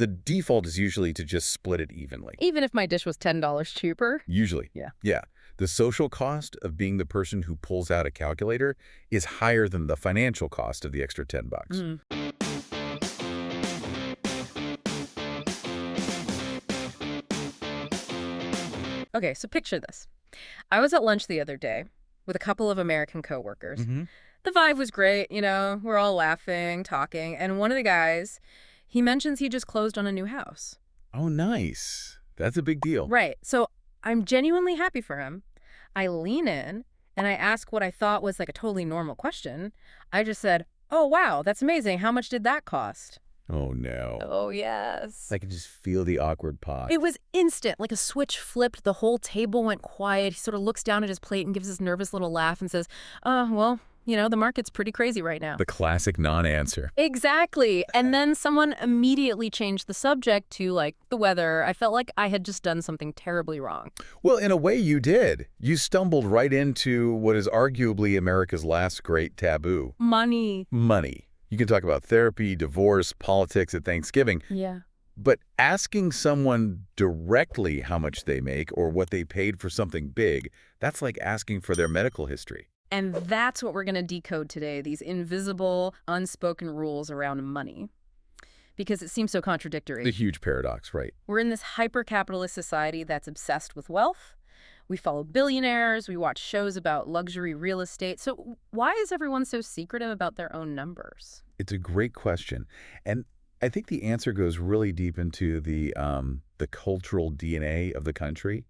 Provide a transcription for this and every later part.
The default is usually to just split it evenly. Even if my dish was $10 cheaper? Usually. Yeah. Yeah. The social cost of being the person who pulls out a calculator is higher than the financial cost of the extra $10. Okay, so picture this. I was at lunch the other day with a couple of American coworkers. The vibe was great, we're all laughing, talking, and one of the guys, he mentions he just closed on a new house. Oh, nice. That's a big deal. Right. So I'm genuinely happy for him. I lean in and I ask what I thought was like a totally normal question. I just said, "Oh, wow, that's amazing. How much did that cost?" Oh, no. Oh, yes. I can just feel the awkward pause. It was instant, like a switch flipped. The whole table went quiet. He sort of looks down at his plate and gives this nervous little laugh and says, well, the market's pretty crazy right now. The classic non-answer. Exactly. And then someone immediately changed the subject to, like, the weather. I felt like I had just done something terribly wrong. Well, in a way you did. You stumbled right into what is arguably America's last great taboo. Money. Money. You can talk about therapy, divorce, politics at Thanksgiving. Yeah. But asking someone directly how much they make or what they paid for something big, that's like asking for their medical history. And that's what we're going to decode today, these invisible, unspoken rules around money. Because it seems so contradictory. The huge paradox, right? We're in this hyper-capitalist society that's obsessed with wealth. We follow billionaires. We watch shows about luxury real estate. So why is everyone so secretive about their own numbers? It's a great question. And I think the answer goes really deep into the cultural DNA of the country.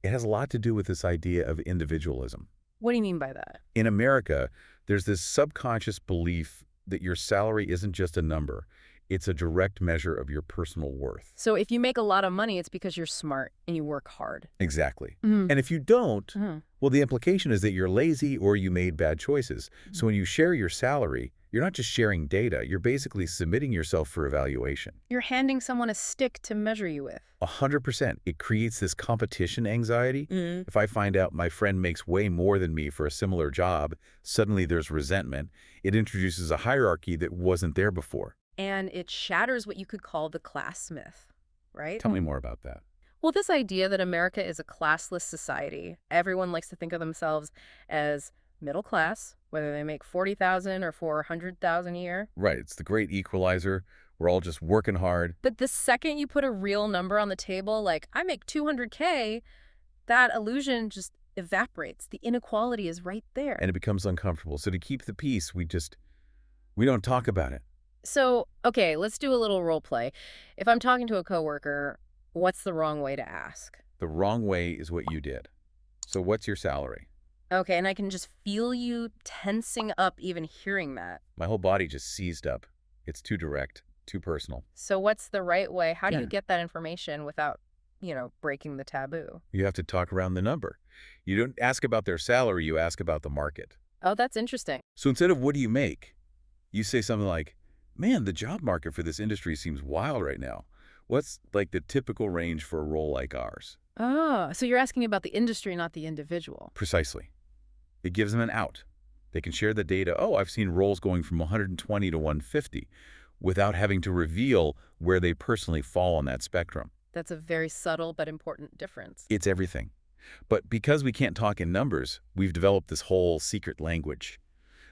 It has a lot to do with this idea of individualism. What do you mean by that? In America, there's this subconscious belief that your salary isn't just a number. It's a direct measure of your personal worth. So if you make a lot of money, it's because you're smart and you work hard. Exactly. And if you don't, well, the implication is that you're lazy or you made bad choices. So when you share your salary, you're not just sharing data. You're basically submitting yourself for evaluation. You're handing someone a stick to measure you with. 100%. It creates this competition anxiety. If I find out my friend makes way more than me for a similar job, suddenly there's resentment. It introduces a hierarchy that wasn't there before. And it shatters what you could call the class myth, right? Tell me more about that. Well, this idea that America is a classless society, everyone likes to think of themselves as middle class, whether they make $40,000 or $400,000 a year. Right. It's the great equalizer. We're all just working hard. But the second you put a real number on the table, like I make $200K, that illusion just evaporates. The inequality is right there. And it becomes uncomfortable. So to keep the peace, we don't talk about it. So, okay, let's do a little role play. If I'm talking to a coworker, what's the wrong way to ask? The wrong way is what you did. So what's your salary? Okay, and I can just feel you tensing up even hearing that. My whole body just seized up. It's too direct, too personal. So what's the right way? How do you get that information without, breaking the taboo? You have to talk around the number. You don't ask about their salary, you ask about the market. Oh, that's interesting. So instead of what do you make, you say something like, man, the job market for this industry seems wild right now. What's like the typical range for a role like ours? Oh, so you're asking about the industry, not the individual. Precisely. It gives them an out. They can share the data. Oh, I've seen roles going from 120 to 150 without having to reveal where they personally fall on that spectrum. That's a very subtle but important difference. It's everything. But because we can't talk in numbers, we've developed this whole secret language,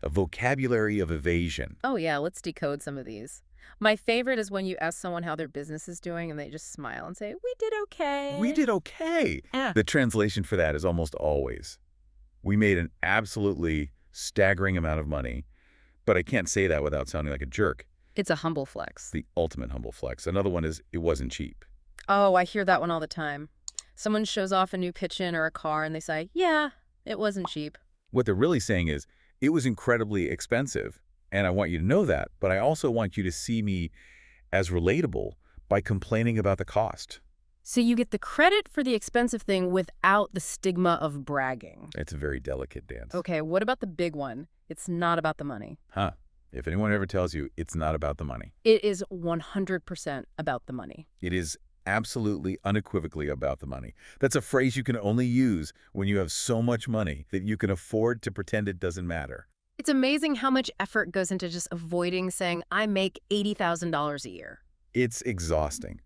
a vocabulary of evasion. Oh, yeah, let's decode some of these. My favorite is when you ask someone how their business is doing and they just smile and say, we did okay. We did okay. The translation for that is almost always, we made an absolutely staggering amount of money, but I can't say that without sounding like a jerk. It's a humble flex. The ultimate humble flex. Another one is, it wasn't cheap. Oh, I hear that one all the time. Someone shows off a new pitch-in or a car and they say, yeah, it wasn't cheap. What they're really saying is, it was incredibly expensive, and I want you to know that, but I also want you to see me as relatable by complaining about the cost. So you get the credit for the expensive thing without the stigma of bragging. It's a very delicate dance. Okay, what about the big one? It's not about the money. Huh. If anyone ever tells you it's not about the money. It is 100% about the money. It is absolutely, unequivocally about the money. That's a phrase you can only use when you have so much money that you can afford to pretend it doesn't matter. It's amazing how much effort goes into just avoiding saying, I make $80,000 a year. It's exhausting.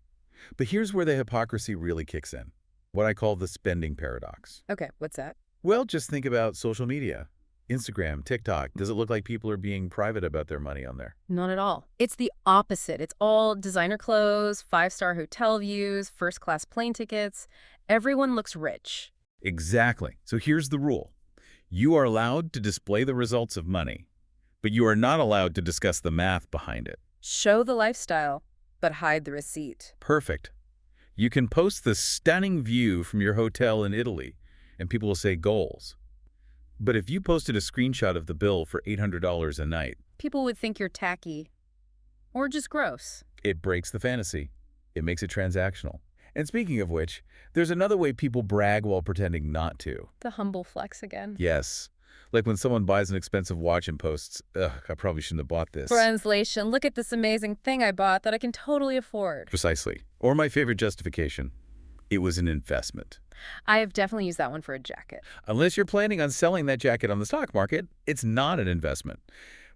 But here's where the hypocrisy really kicks in, what I call the spending paradox. Okay, what's that? Well, just think about social media. Instagram, TikTok. Does it look like people are being private about their money on there? Not at all. It's the opposite. It's all designer clothes, five-star hotel views, first-class plane tickets. Everyone looks rich. Exactly. So here's the rule. You are allowed to display the results of money, but you are not allowed to discuss the math behind it. Show the lifestyle, but hide the receipt. Perfect. You can post the stunning view from your hotel in Italy, and people will say goals. But if you posted a screenshot of the bill for $800 a night, People would think you're tacky or just gross. it breaks the fantasy. It makes it transactional. And speaking of which, there's another way people brag while pretending not to. The humble flex again. Yes. Like when someone buys an expensive watch and posts, ugh, I probably shouldn't have bought this. Translation, look at this amazing thing I bought that I can totally afford. Precisely. Or my favorite justification. It was an investment. I have definitely used that one for a jacket. Unless you're planning on selling that jacket on the stock market, it's not an investment.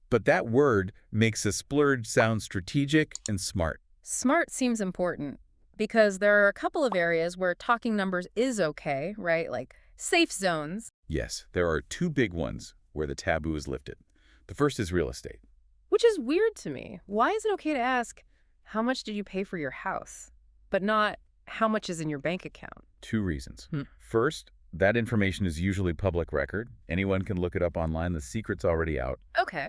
But that word makes a splurge sound strategic and smart. Smart seems important because there are a couple of areas where talking numbers is okay, right? Like safe zones. Yes, there are two big ones where the taboo is lifted. The first is real estate. Which is weird to me. Why is it okay to ask, how much did you pay for your house? But not, how much is in your bank account? Two reasons. First, that information is usually public record. Anyone can look it up online. The secret's already out. Okay.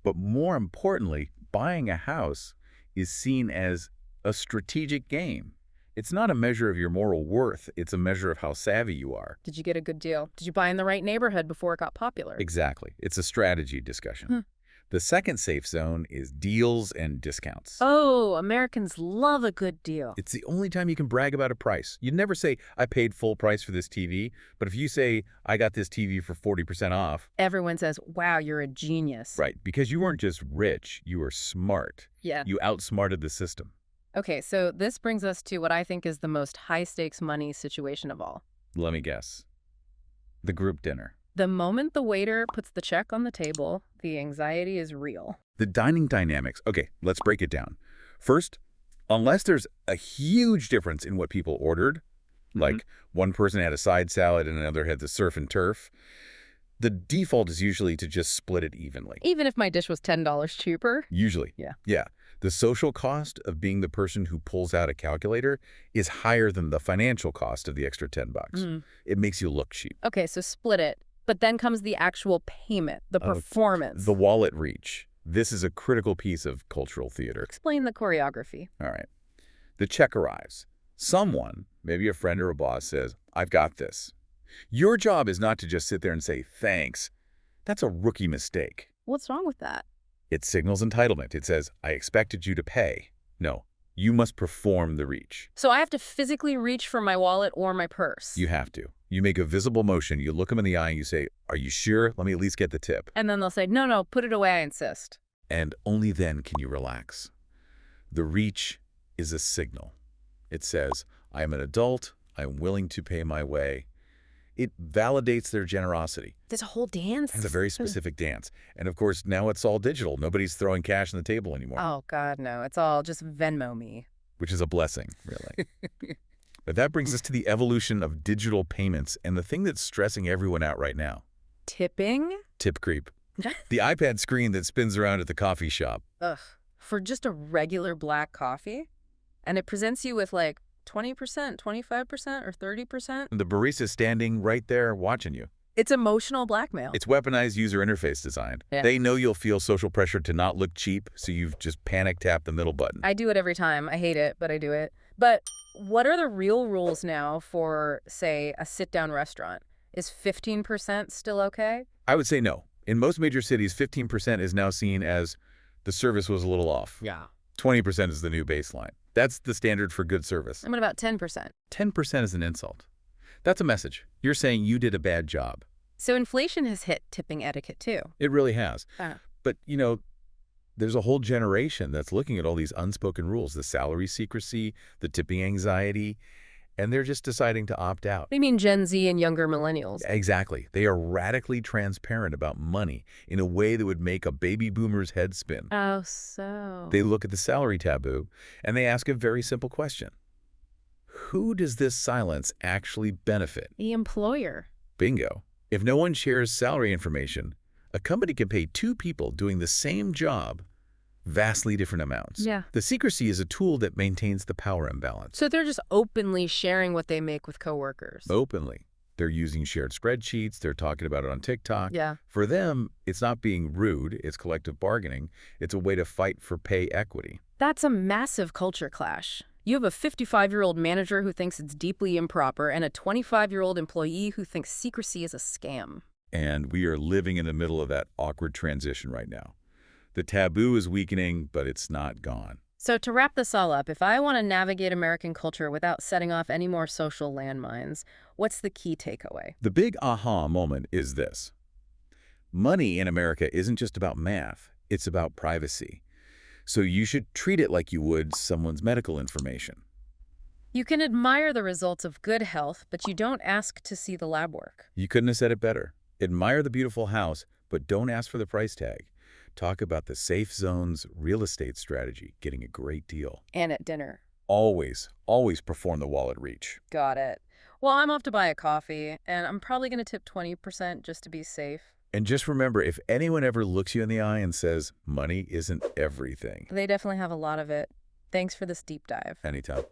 But more importantly, buying a house is seen as a strategic game. It's not a measure of your moral worth. It's a measure of how savvy you are. Did you get a good deal? Did you buy in the right neighborhood before it got popular? Exactly. It's a strategy discussion. The second safe zone is deals and discounts. Oh, Americans love a good deal. It's the only time you can brag about a price. You'd never say, I paid full price for this TV. But if you say, I got this TV for 40% off. Everyone says, wow, you're a genius. Right. Because you weren't just rich, you were smart. Yeah. You outsmarted the system. Okay, so this brings us to what I think is the most high-stakes money situation of all. Let me guess. The group dinner. The moment the waiter puts the check on the table, the anxiety is real. The dining dynamics. Okay, let's break it down. First, unless there's a huge difference in what people ordered, like one person had a side salad and another had the surf and turf, the default is usually to just split it evenly. Even if my dish was $10 cheaper? Usually. Yeah. Yeah. The social cost of being the person who pulls out a calculator is higher than the financial cost of the extra $10. It makes you look cheap. Okay, so split it. But then comes the actual payment, the performance. The wallet reach. This is a critical piece of cultural theater. Explain the choreography. All right. The check arrives. Someone, maybe a friend or a boss, says, I've got this. Your job is not to just sit there and say, thanks. That's a rookie mistake. What's wrong with that? It signals entitlement. It says, I expected you to pay. No, you must perform the reach. So I have to physically reach for my wallet or my purse? You have to. You make a visible motion. You look them in the eye and you say, are you sure? Let me at least get the tip. And then they'll say, no, put it away, I insist. And only then can you relax. The reach is a signal. It says, I am an adult. I'm willing to pay my way. It validates their generosity. There's a whole dance? It's a very specific dance. And of course, now it's all digital. Nobody's throwing cash on the table anymore. Oh, God, no. It's all just Venmo me. Which is a blessing, really. But that brings us to the evolution of digital payments and the thing that's stressing everyone out right now. Tipping? Tip creep. The iPad screen that spins around at the coffee shop. Ugh. For just a regular black coffee? And it presents you with like 20%, 25%, or 30%? And the barista's standing right there watching you. It's emotional blackmail. It's weaponized user interface design. Yeah. They know you'll feel social pressure to not look cheap, so you've just panic tapped the middle button. I do it every time. I hate it, but I do it. But what are the real rules now for, say, a sit-down restaurant? Is 15% still okay? I would say no. In most major cities, 15% is now seen as the service was a little off. Yeah. 20% is the new baseline. That's the standard for good service. And what about 10%? 10% is an insult. That's a message. You're saying you did a bad job. So inflation has hit tipping etiquette, too. It really has. Uh. But, you know, there's a whole generation that's looking at all these unspoken rules, the salary secrecy, the tipping anxiety, and they're just deciding to opt out. They mean Gen Z and younger millennials. Exactly. They are radically transparent about money in a way that would make a baby boomer's head spin. Oh, so. They look at the salary taboo, and they ask a very simple question. Who does this silence actually benefit? The employer. Bingo. If no one shares salary information, a company can pay two people doing the same job vastly different amounts. Yeah. The secrecy is a tool that maintains the power imbalance. So they're just openly sharing what they make with coworkers. Openly. They're using shared spreadsheets. They're talking about it on TikTok. Yeah. For them, it's not being rude. It's collective bargaining. It's a way to fight for pay equity. That's a massive culture clash. You have a 55-year-old manager who thinks it's deeply improper and a 25-year-old employee who thinks secrecy is a scam. And we are living in the middle of that awkward transition right now. The taboo is weakening, but it's not gone. So to wrap this all up, if I want to navigate American culture without setting off any more social landmines, what's the key takeaway? The big aha moment is this. Money in America isn't just about math. It's about privacy. So you should treat it like you would someone's medical information. You can admire the results of good health, but you don't ask to see the lab work. You couldn't have said it better. Admire the beautiful house, but don't ask for the price tag. Talk about the safe zone's real estate strategy, getting a great deal. And at dinner. Always, always perform the wallet reach. Got it. Well, I'm off to buy a coffee, and I'm probably going to tip 20% just to be safe. And just remember, if anyone ever looks you in the eye and says, money isn't everything. They definitely have a lot of it. Thanks for this deep dive. Anytime.